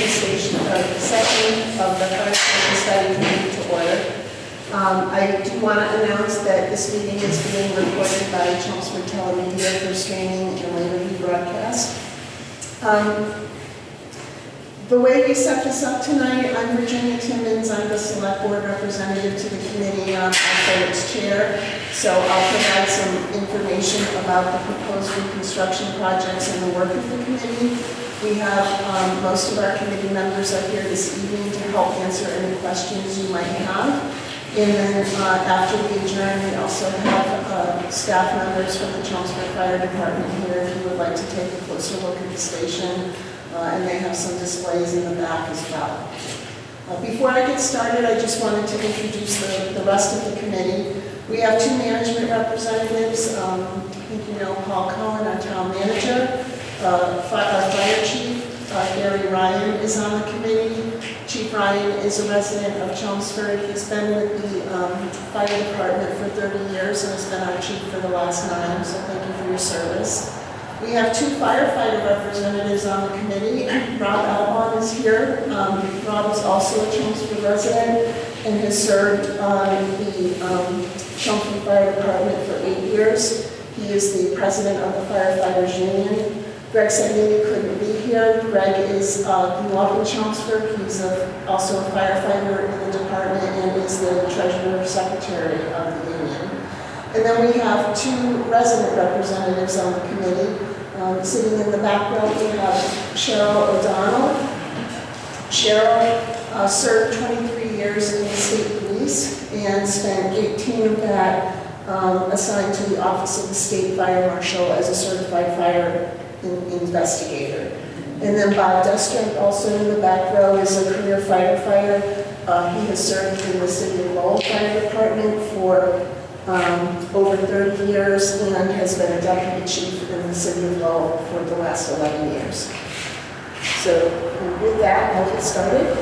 station session of the Fire Station Study Committee to order. I do want to announce that this meeting is being recorded by Chelmsford Telemedia for streaming and later rebroadcast. The way we set this up tonight, I'm Virigina Timmins. I'm the Select Board representative to the committee. I'm also its chair. So I'll provide some information about the proposed reconstruction projects and the work of the committee. We have most of our committee members are here this evening to help answer any questions you might have. And then after we adjourn, we also have staff members from the Chelmsford Fire Department here if you would like to take a closer look at the station. And they have some displays in the back as well. Before I get started, I just wanted to introduce the rest of the committee. We have two management representatives. I think you know Paul Cohen, our town manager. Our fire chief, Gary Ryan, is on the committee. Chief Ryan is a resident of Chelmsford. He's been with the fire department for 30 years and has been our chief for the last 9, so thank you for your service. We have 2 firefighter representatives on the committee. Rob Alban is here. Rob is also a Chelmsford resident and has served on the Chelmsford Fire Department for 8 years. He is the president of the Firefighters Union. Greg Sagnini couldn't be here. Greg is grew up in Chelmsford. He's also a firefighter in the department and is the treasurer secretary of the union. And then we have 2 resident representatives on the committee. Sitting in the back row, we have Cheryl O'Donnell. Cheryl served 23 years in the state police and spent 18 of that assigned to the Office of the State Fire Marshal as a certified fire investigator. And then Bob Destrink, also in the back row, is a career firefighter. He has served in the City of Lowell Fire Department for over 30 years and has been a deputy chief in the City of Lowell for the last 11 years. So with that, I'll get started.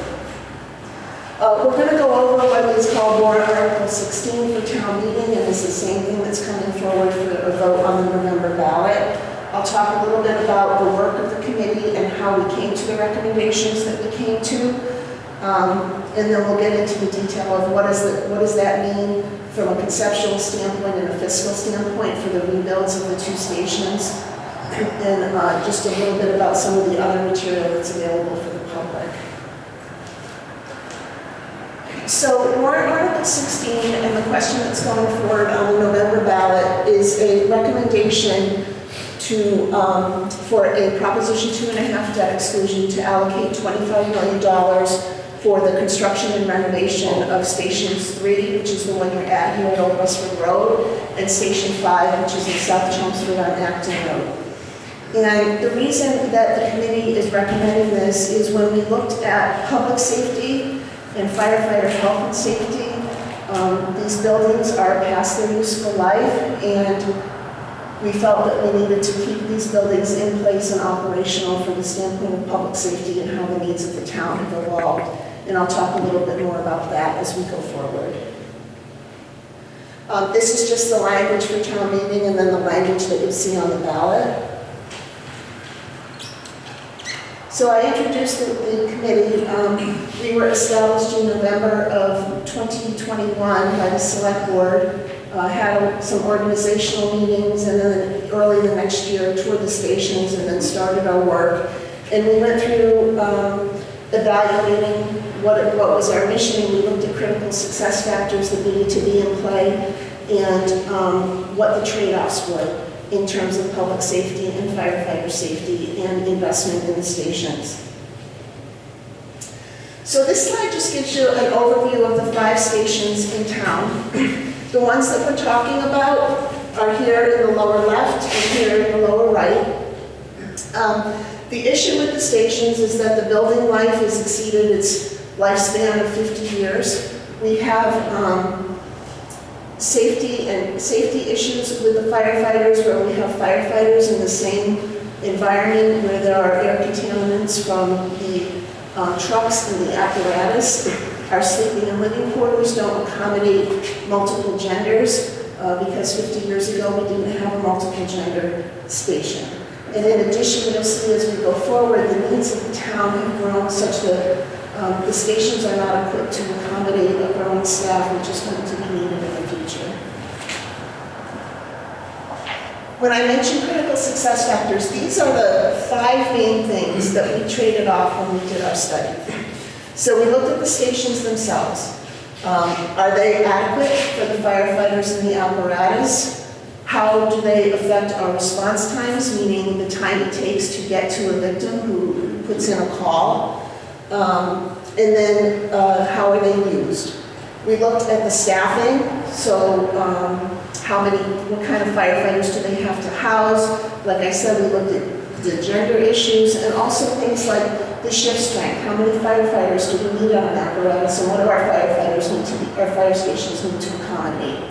We're going to go over what is called Warrant Article 16 for town meeting, and it's the same thing that's coming forward for a vote on the November ballot. I'll talk a little bit about the work of the committee and how we came to the recommendations that we came to. And then we'll get into the detail of what does that mean from a conceptual standpoint and a fiscal standpoint for the rebuilds of the 2 stations, and just a little bit about some of the other material that's available for the public. So Warrant Article 16 and the question that's going forward on the November ballot is a recommendation for a Proposition 2.5 debt exclusion to allocate $25 million for the construction and renovation of Stations 3, which is the one you're at here on Old Westford Road, and Station 5, which is in South Chelmsford on Acton Road. And the reason that the committee is recommending this is when we looked at public safety and firefighter health and safety, these buildings are past their useful life, and we felt that we needed to keep these buildings in place and operational from the standpoint of public safety and how the needs of the town have evolved. And I'll talk a little bit more about that as we go forward. This is just the language for town meeting and then the language that you'll see on the ballot. So I introduced the committee. We were established in November of 2021 by the Select Board. Had some organizational meetings, and then early the next year toured the stations and then started our work. And we went through evaluating what was our mission, and we looked at critical success factors that needed to be in play and what the trade-offs were in terms of public safety and firefighter safety and investment in the stations. So this slide just gives you an overview of the 5 stations in town. The ones that we're talking about are here in the lower left and here in the lower right. The issue with the stations is that the building life has exceeded its lifespan of 50 years. We have safety issues with the firefighters, where we have firefighters in the same environment where there are air contaminants from the trucks and the apparatus. Our sleeping and living quarters don't accommodate multiple genders because 50 years ago we didn't have a multiple gender station. And in addition, you'll see as we go forward, the needs of the town have grown such that the stations are not equipped to accommodate a growing staff, which is going to be needed in the future. When I mention critical success factors, these are the 5 main things that we traded off when we did our study. So we looked at the stations themselves. Are they adequate for the firefighters and the apparatus? How do they affect our response times, meaning the time it takes to get to a victim who puts in a call? And then how are they used? We looked at the staffing, so what kind of firefighters do they have to house? Like I said, we looked at the gender issues and also things like the shift strength. How many firefighters do we need on an apparatus, and what do our firefighters need to be, our fire stations need to accommodate?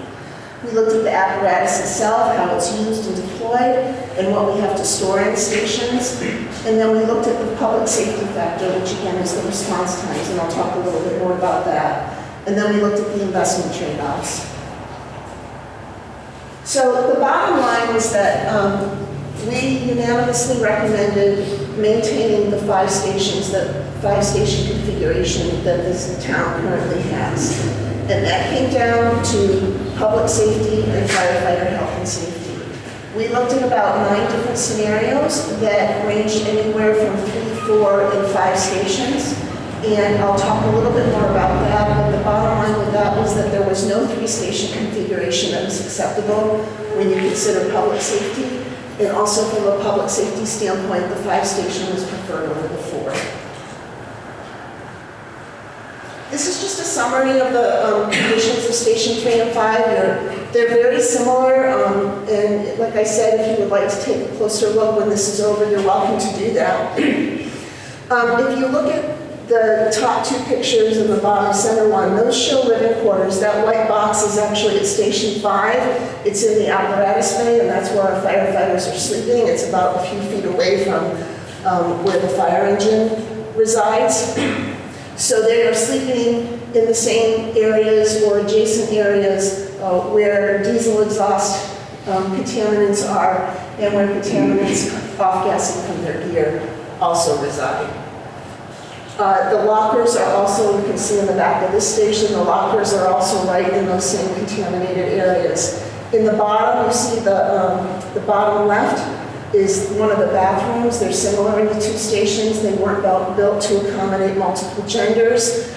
We looked at the apparatus itself, how it's used and deployed, and what we have to store in the stations. And then we looked at the public safety factor, which again is the response times, and I'll talk a little bit more about that. And then we looked at the investment trade-offs. So the bottom line is that we unanimously recommended maintaining the 5-station configuration that this town currently has. And that came down to public safety and firefighter health and safety. We looked at about 9 different scenarios that ranged anywhere from 3, 4, and 5 stations. And I'll talk a little bit more about that, but the bottom line with that was that there was no 3-station configuration that was acceptable when you consider public safety. And also from a public safety standpoint, the 5-station was preferred over the 4. This is just a summary of the conditions of Station 3 and 5. They're very similar, and like I said, if you would like to take a closer look when this is over, you're welcome to do that. If you look at the top 2 pictures and the bottom center one, those show living quarters. That white box is actually at Station 5. It's in the apparatus bay, and that's where our firefighters are sleeping. It's about a few feet away from where the fire engine resides. So they are sleeping in the same areas or adjacent areas where diesel exhaust contaminants are and where contaminants off-gassing from their gear also reside. The lockers are also, you can see in the back of this station, the lockers are also right in those same contaminated areas. In the bottom, you see the bottom left is one of the bathrooms. They're similar in the 2 stations. They weren't built to accommodate multiple genders.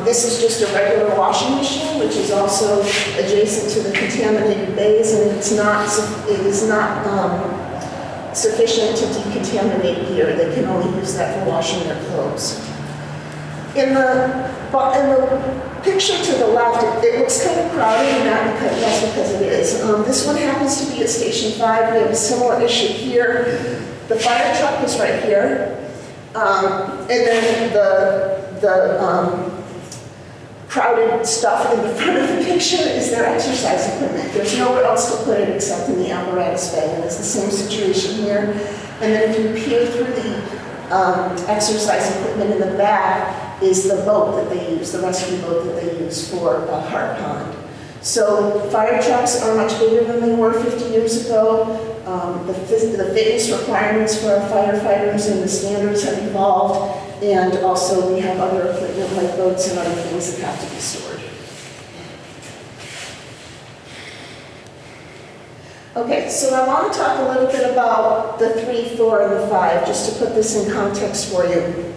This is just a regular washing machine, which is also adjacent to the contaminated bays, and it is not sufficient to decontaminate gear. They can only use that for washing their clothes. In the picture to the left, it looks kind of crowded, and that's because it is. This one happens to be at Station 5. We have a similar issue here. The fire truck is right here. And then the crowded stuff in the front of the picture is their exercise equipment. There's nowhere else to put it except in the apparatus bay, and it's the same situation here. And then if you peer through the exercise equipment in the back is the boat that they use, the rescue boat that they use for Hart Pond. So fire trucks are much bigger than they were 50 years ago. The fitness requirements for our firefighters and the standards have evolved, and also we have other equipment like boats and other things that have to be stored. Okay, so I want to talk a little bit about the 3, 4, and the 5, just to put this in context for you.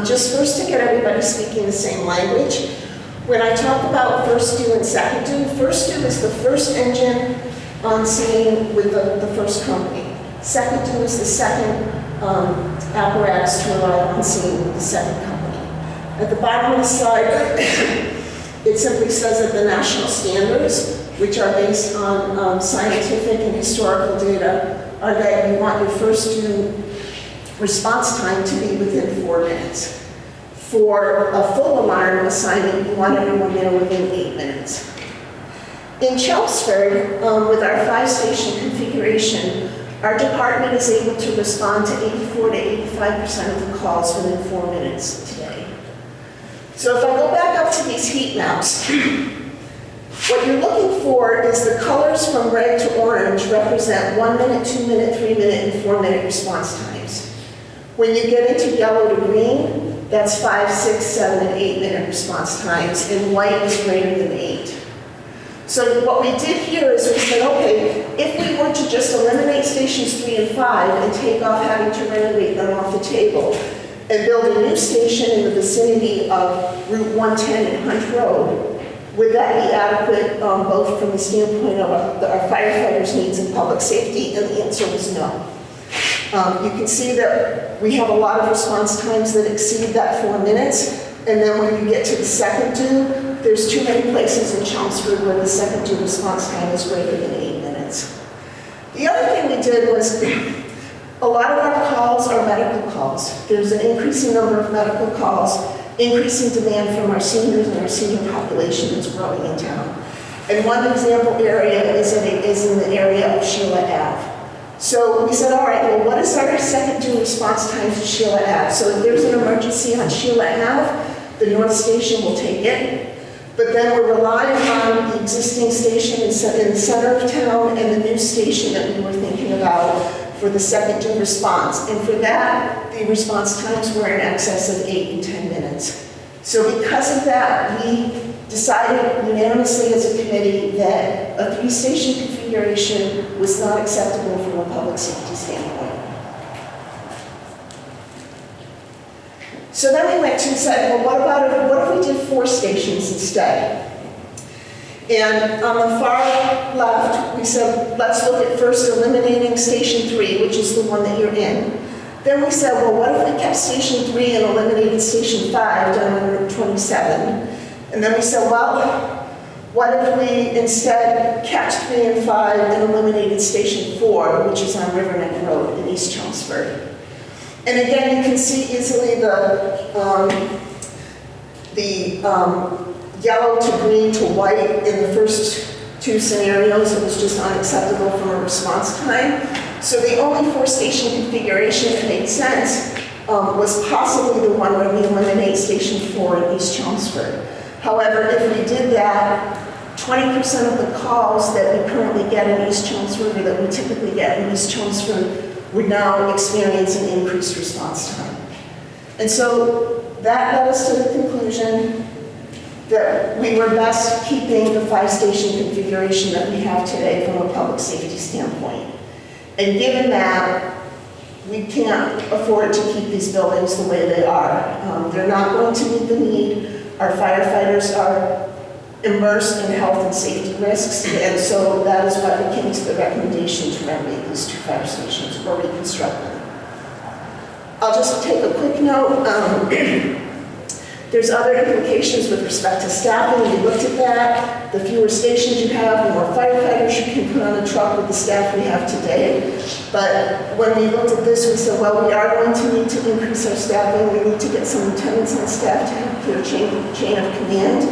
Just first to get everybody speaking the same language. When I talk about first due and second due is the first engine on scene with the first company. Second due is the second apparatus to arrive on scene with the second company. At the bottom of the slide, it simply says that the national standards, which are based on scientific and historical data, are that you want your first due response time to be within 4 minutes. For a full alarm assignment, you want everyone there within 8 minutes. In Chelmsford, with our 5-station configuration, our department is able to respond to 84 to 85% of the calls within 4 minutes today. So if I go back up to these heat maps, What you're looking for is the colors from red to orange represent 1 minute, 2 minute, 3 minute, and 4 minute response times. When you get into yellow to green, that's 5, 6, 7, and 8 minute response times, and white is greater than 8. So what we did here is we said, okay, if we were to just eliminate stations 3 and 5 and take off having to renovate them off the table and build a new station in the vicinity of Route 110 and Hunt Road, would that be adequate both from the standpoint of our firefighters' needs and public safety? And the answer was no. You can see that we have a lot of response times that exceed that 4 minutes, and then when you get to the second due, there's too many places in Chelmsford where the second due response time is greater than 8 minutes. The other thing we did was, a lot of our calls are medical calls. There's an increasing number of medical calls, increasing demand from our seniors, and our senior population is growing in town. And one example area is in the area of Sheila Ave. So we said, all right, well, what is our second due response time to Sheila Ave? So if there's an emergency on Sheila Ave, the North Station will take it. But then we're relying on the existing station in the center of town and the new station that we were thinking about for the second due response. And for that, the response times were in excess of 8 and 10 minutes. So because of that, we decided unanimously as a committee that a 3-station configuration was not acceptable from a public safety standpoint. So then we went to and said, well, what if we did 4 stations instead? And on the far left, we said, let's look at first eliminating Station 3, which is the one that you're in. Then we said, well, what if we kept Station 3 and eliminated Station 5 down on Route 27? And then we said, well, what if we instead kept 3 and 5 and eliminated Station 4, which is on River Neck Road in East Chelmsford? And again, you can see easily the yellow to green to white in the first 2 scenarios. It was just unacceptable from a response time. So the only 4-station configuration that made sense was possibly the one where we eliminate Station 4 in East Chelmsford. However, if we did that, 20% of the calls that we currently get in East Chelmsford, or that we typically get in East Chelmsford, would now experience an increased response time. And so that led us to the conclusion that we were best keeping the 5-station configuration that we have today from a public safety standpoint. And given that, we can't afford to keep these buildings the way they are. They're not going to meet the need. Our firefighters are immersed in health and safety risks, and so that is why we came to the recommendation to renovate these 2 fire stations or reconstruct them. I'll just take a quick note. There's other implications with respect to staffing. We looked at that. The fewer stations you have, the more firefighters you can put on a truck with the staff we have today. But when we looked at this, we said, well, we are going to need to increase our staffing. We need to get some lieutenants on staff to have clear chain of command.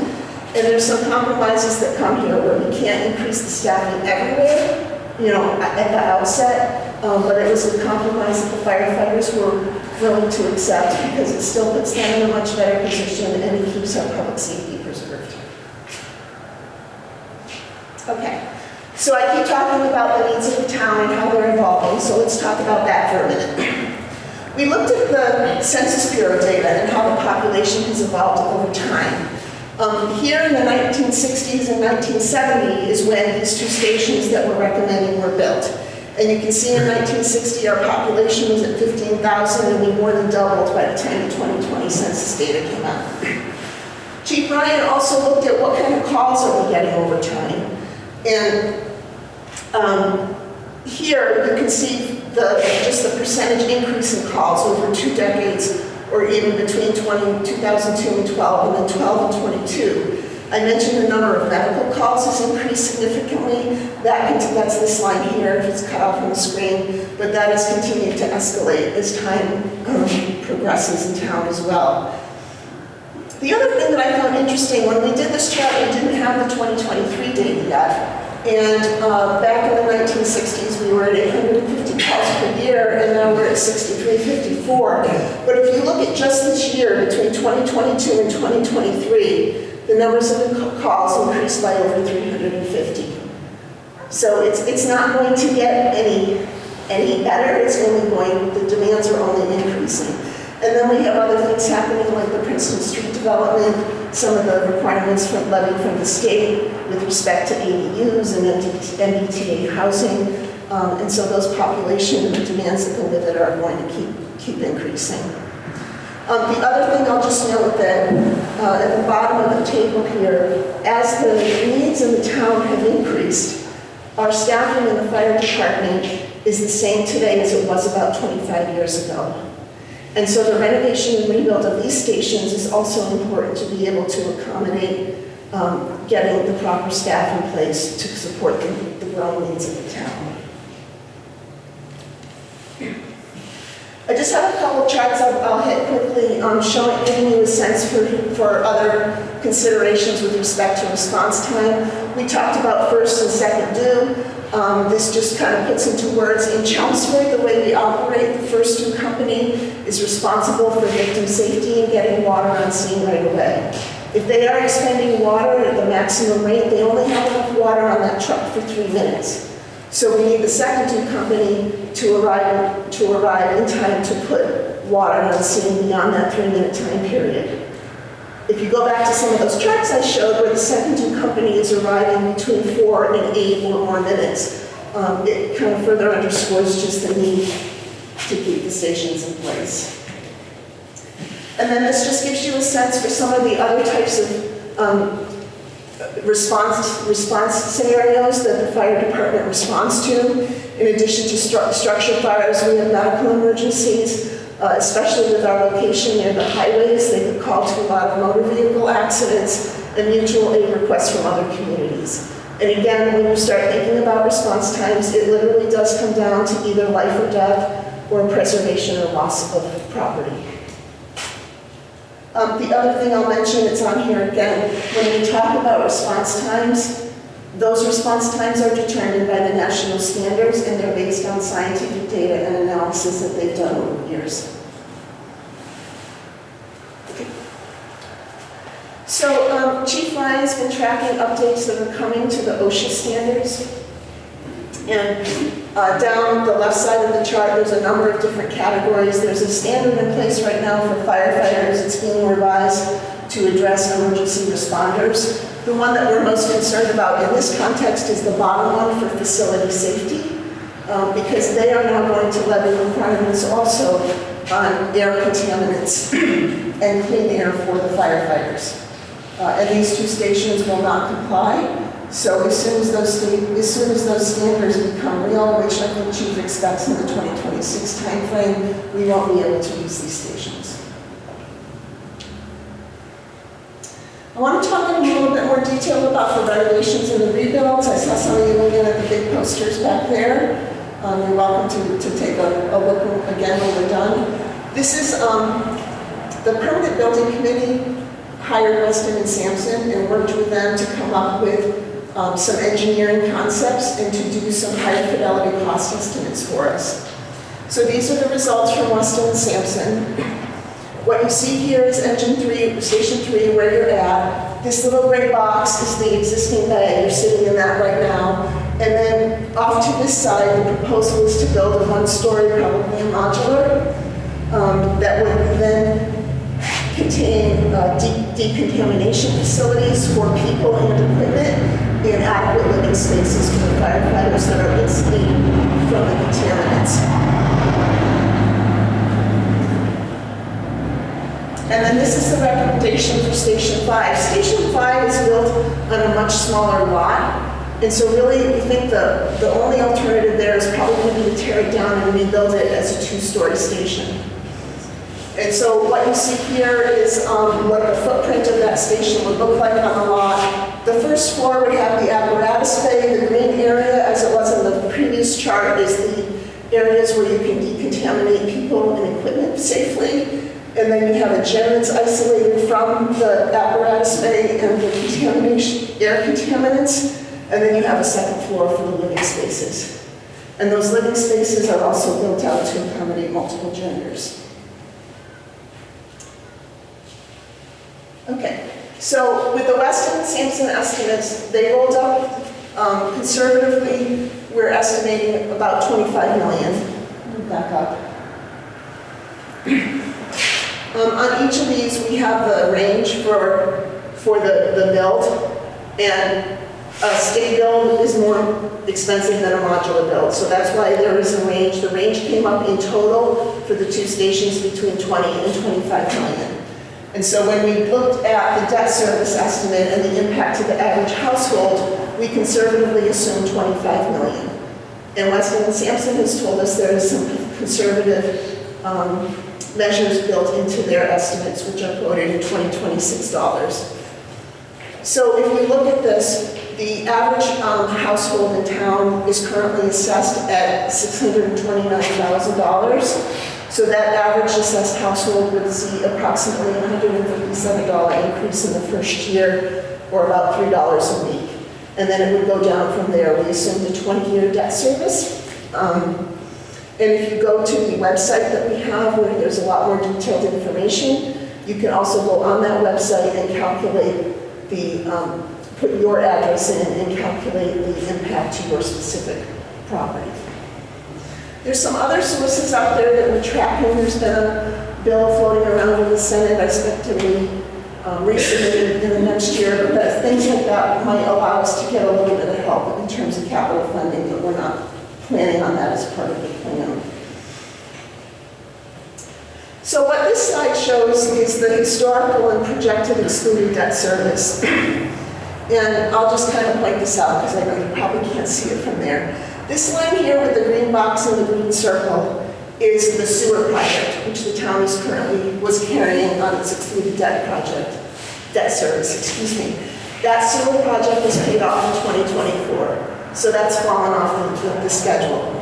And there's some compromises that come here where we can't increase the staffing everywhere, at the outset, but it was a compromise that the firefighters were willing to accept because it still puts them in a much better position and it keeps our public safety preserved. Okay, so I keep talking about the needs of the town and how they're evolving, so let's talk about that for a minute. We looked at the Census Bureau data and how the population has evolved over time. Here in the 1960s and 1970 is when these 2 stations that we're recommending were built. And you can see in 1960 our population was at 15,000 and we more than doubled by the time the 2020 census data came out. Chief Ryan also looked at what kind of calls are we getting over time. And here you can see just the percentage increase in calls over 2 decades, or even between 2002 and 12, and then 12 and 22. I mentioned the number of medical calls has increased significantly. That's this line here, if it's cut off on the screen, but that has continued to escalate as time progresses in town as well. The other thing that I found interesting, when we did this chart, we didn't have the 2023 data yet. And back in the 1960s, we were at 850 calls per year, and now we're at 6,354. But if you look at just this year, between 2022 and 2023, the numbers of the calls increased by over 350. So it's not going to get any better. It's only going, the demands are only increasing. And then we have other things happening like the Princeton Street development, some of the requirements from levy from the state with respect to ADUs and MBTA housing. And so those population and the demands that go with it are going to keep increasing. The other thing I'll just note that at the bottom of the table here, as the needs in the town have increased, our staffing in the fire department is the same today as it was about 25 years ago. And so the renovation and rebuild of these stations is also important to be able to accommodate getting the proper staff in place to support the growing needs of the town. I just have a couple of charts I'll hit quickly, giving you a sense for other considerations with respect to response time. We talked about first and second due. This just kind of puts into words, in Chelmsford, the way we operate, the first due company is responsible for victim safety and getting water on scene right away. If they are expending water at the maximum rate, they only have enough water on that truck for 3 minutes. So we need the second due company to arrive in time to put water on scene beyond that 3-minute time period. If you go back to some of those charts I showed where the second due company is arriving between 4 and 8 or more minutes, it kind of further underscores just the need to keep the stations in place. And then this just gives you a sense for some of the other types of response scenarios that the fire department responds to. In addition to structure fires, we have medical emergencies, especially with our location near the highways. They could call to a lot of motor vehicle accidents and mutual aid requests from other communities. And again, when you start thinking about response times, it literally does come down to either life or death or preservation or loss of property. The other thing I'll mention, it's on here again, when we talk about response times, those response times are determined by the national standards and they're based on scientific data and analysis that they've done over years. Okay. So Chief Ryan's been tracking updates that are coming to the OSHA standards. And down the left side of the chart, there's a number of different categories. There's a standard in place right now for firefighters. It's being revised to address emergency responders. The one that we're most concerned about in this context is the bottom one for facility safety, because they are now going to levy requirements also on air contaminants and clean air for the firefighters. And these two stations will not comply. So as soon as those standards become real, which I think Chief expects in the 2026 timeframe, we won't be able to use these stations. I want to talk in a little bit more detail about the renovations and the rebuilds. I saw some of you looking at the big posters back there. You're welcome to take a look again when we're done. This is the Permanent Building Committee hired Weston and Sampson and worked with them to come up with some engineering concepts and to do some high fidelity cost estimates for us. So these are the results from Weston and Sampson. What you see here is engine 3, station 3, where you're at. This little gray box is the existing bay. You're sitting in that right now. And then off to this side, the proposal is to build a 1-story, probably a modular, that would then contain decontamination facilities for people and equipment and adequate living spaces for the firefighters that are insulated from the contaminants. And then this is the recommendation for Station 5. Station 5 is built on a much smaller lot. And so really, we think the only alternative there is probably going to be to tear it down and rebuild it as a 2-story station. And so what you see here is what the footprint of that station would look like on the lot. The first floor would have the apparatus bay. The green area, as it was in the previous chart, is the areas where you can decontaminate people and equipment safely. And then you have a gym that's isolated from the apparatus bay and the air contaminants. And then you have a second floor for the living spaces. And those living spaces are also built out to accommodate multiple genders. Okay, So with the Weston and Sampson estimates, they rolled up conservatively, we're estimating about 25 million. Let me back up. On each of these, we have the range for the build, and a stick build is more expensive than a modular build, so that's why there is a range. The range came up in total for the two stations between 20 and 25 million. And so when we looked at the debt service estimate and the impact to the average household, we conservatively assumed 25 million. And Weston and Sampson has told us there is some conservative measures built into their estimates, which are quoted in $2026. So if we look at this, the average household in town is currently assessed at $629,000. So that average assessed household would see approximately $157 increase in the first year, or about $3 a week. And then it would go down from there. We assumed a 20-year debt service. And if you go to the website that we have, where there's a lot more detailed information, you can also go on that website and calculate put your address in and calculate the impact to your specific property. There's some other sources out there that we're tracking. There's been a bill floating around in the Senate. I expect to be resubmitted in the next year, but things like that might allow us to get a little bit of help in terms of capital funding, but we're not planning on that as part of the plan. So what this slide shows is the historical and projected excluded debt service. And I'll just kind of point this out because I know you probably can't see it from there. This line here with the green box and the green circle is the sewer project, which the town was carrying on its excluded debt service, excuse me. That sewer project was paid off in 2024, so that's fallen off the schedule.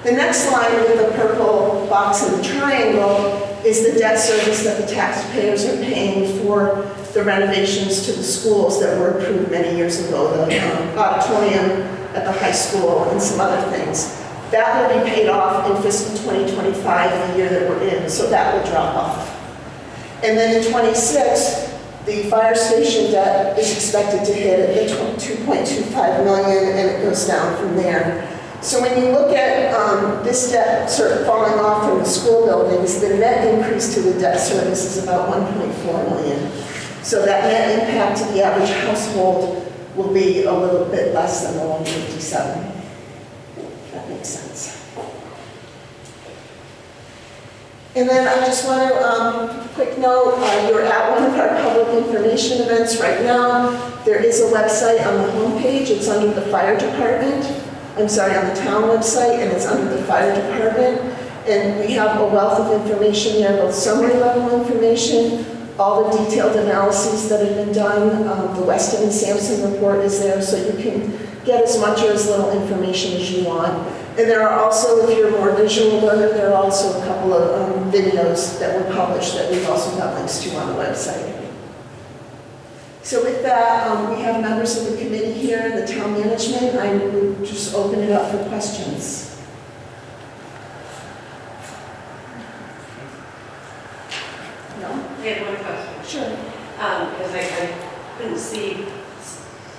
The next line with the purple box and the triangle is the debt service that the taxpayers are paying for the renovations to the schools that were approved many years ago, the auditorium at the high school and some other things. That will be paid off in fiscal 2025, the year that we're in, so that will drop off. And then in 26, the fire station debt is expected to hit at the 2.25 million, and it goes down from there. So when you look at this debt sort of falling off from the school buildings, the net increase to the debt service is about 1.4 million. So that net impact to the average household will be a little bit less than the 157. If that makes sense. And then I just want to, quick note, you're at one of our public information events right now. There is a website on the homepage. It's under the fire department. I'm sorry, on the town website, and it's under the fire department. And we have a wealth of information there, both summary level information, all the detailed analyses that have been done. The Weston and Sampson report is there, so you can get as much or as little information as you want. And there are also, if you're a more visual learner, there are also a couple of videos that were published that we've also got links to on the website. So with that, we have members of the committee here, the town management. I would just open it up for questions. No? I have one question. Sure. Because I couldn't see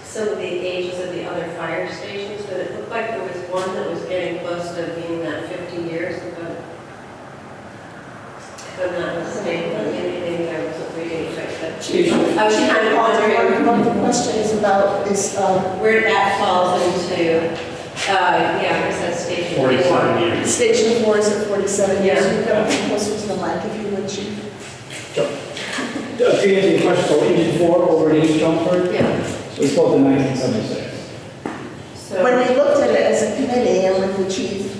some of the ages of the other fire stations, but it looked like there was one that was getting close to being that 50 years ago. If I'm not mistaken, maybe I wasn't reading it right, but I was kind of wondering what the question is about is where that falls into, yeah, I guess that's station 47 years. Station 4 is at 47 years. Yeah. You've got to come closer to the mic if you would, Chief. To answer your question, so engine 4 over at East Chelmsford, Yeah. so it's built in 1976. So When we looked at it as a committee and with the chief,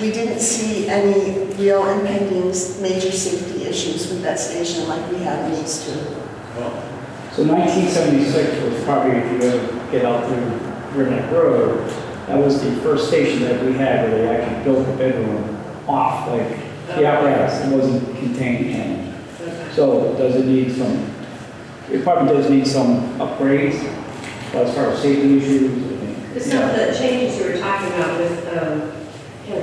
we didn't see any real impending major safety issues with that station like we have in East 2. So 1976 was probably, if you ever get out through Riverneck Road, that was the first station that we had where they actually built the bedroom off, like the apparatus, it wasn't contained in it. So does it need some, it probably does need some upgrades as far as safety issues. some of the changes you were talking about with kind of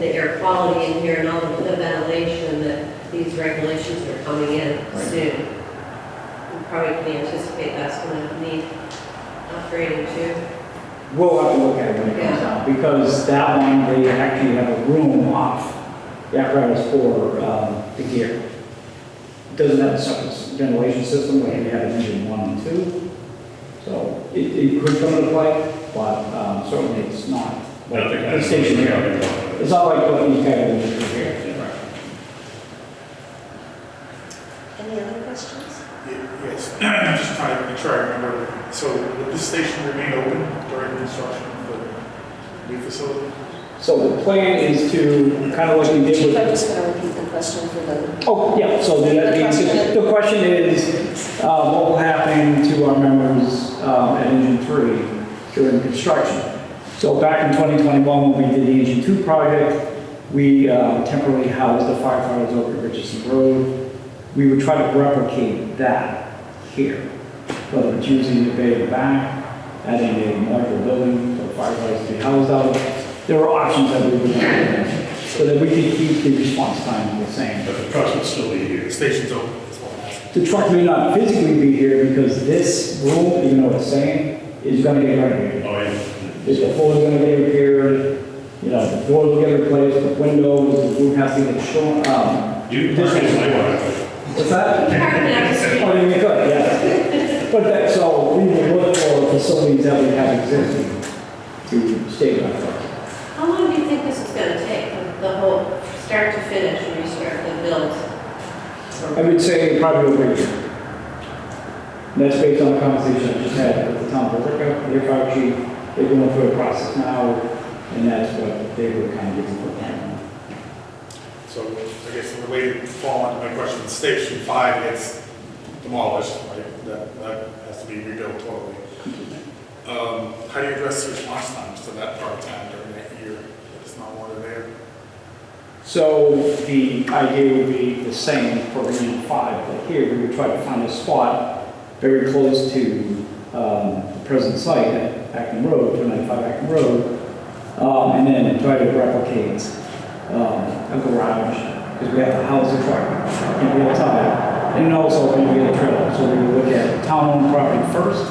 the air quality in here and all the ventilation, that these regulations are coming in soon. probably can anticipate that's going to need upgrading too. We'll have to look at it when it comes Yeah. out, because that one, they actually have a room off the apparatus for the gear. It doesn't have a separate ventilation system like you have in engine 1 and 2. So it could come into play, but certainly it's not like the station here. It's not like what these guys are doing here. Any other questions? Yes, I'm just trying to make sure I remember. So would this station remain open during the construction of the new facility? So the plan is to, kind of like we did Chief, I'm with... just going to repeat the question for the, Oh, yeah, so the question is, what will happen to our members at Engine 3 during construction? So back in 2021, when we did the Engine 2 project, we temporarily housed the firefighters over at Richardson Road. We would try to replicate that here, whether it's using the bay in the back, adding a modular building for firefighters to be housed out of. There are options that we would look at, so that we can keep the response time the same. But the trucks would still be here. The station's open, that's what I'm asking. The truck may not physically be here because this room, even though it's saying, is gonna get renovated. Oh, yeah. The floor is gonna get repaired, you know, the doors will get replaced, the windows, the roof has to get short, You park in my way. what's that? Parking out the street. Oh, you could, yeah. But that, so we will look for facilities that we have existing to stabilize trucks. How long do you think this is going to take, the whole start to finish, when you start the build? I would say probably over a year. And that's based on the conversation I just had with the town of Virginia, their fire chief. They're going through a process now, and that's what they were kind of giving for plan. So I guess the way to fall into my question, Station 5 gets demolished, right? That has to be rebuilt totally. How do you address the response times to that part of town during that year that it's not water there? So the idea would be the same for Region 5, but here we would try to find a spot very close to the present site at Acton Road, 295 Acton Road, and then try to replicate a garage, because we have to house the truck in real time, and also we get a trailer. So we would look at town-owned property first,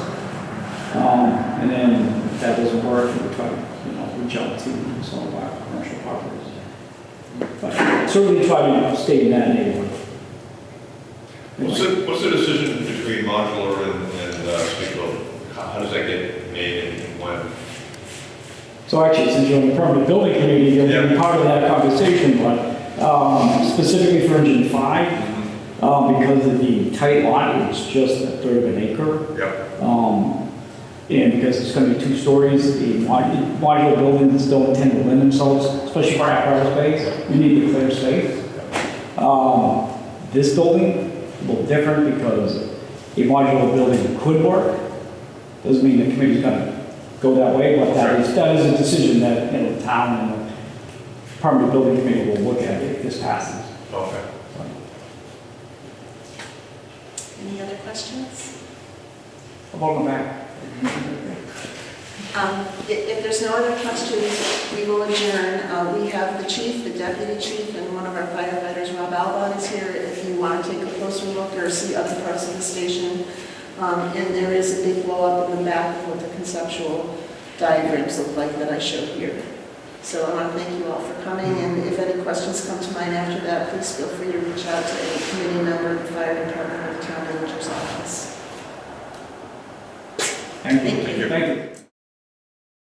and then if that doesn't work, we try to reach out to some of our commercial properties. But certainly try to stay in that neighborhood. What's the decision between modular and stick building? How does that get made and when? So actually, since you're on the permanent building committee, you'll be Yeah. part of that conversation, but specifically for Engine 5, because of the tight lot, it's just a third of an acre. Yep. And because it's going to be 2 stories, the modular buildings don't tend to lend themselves, especially for apparatus space. You need to clear space. This building, a little different because a modular building could work. Doesn't mean the committee's going to go that way, but that is a decision that the town and the permanent building committee will look at if this passes. Okay. any other questions? How about on the back? If there's no other questions, we will adjourn. We have the chief, the deputy chief, and one of our firefighters, Rob Albon, is here if you want to take a closer look or see other parts of the station. And there is a big blow up in the back of what the conceptual diagrams look like that I showed here. So I want to thank you all for coming, and if any questions come to mind after that, please feel free to reach out to any committee member, the fire department, or the town manager's office. Thank you. Thank you. Thank you.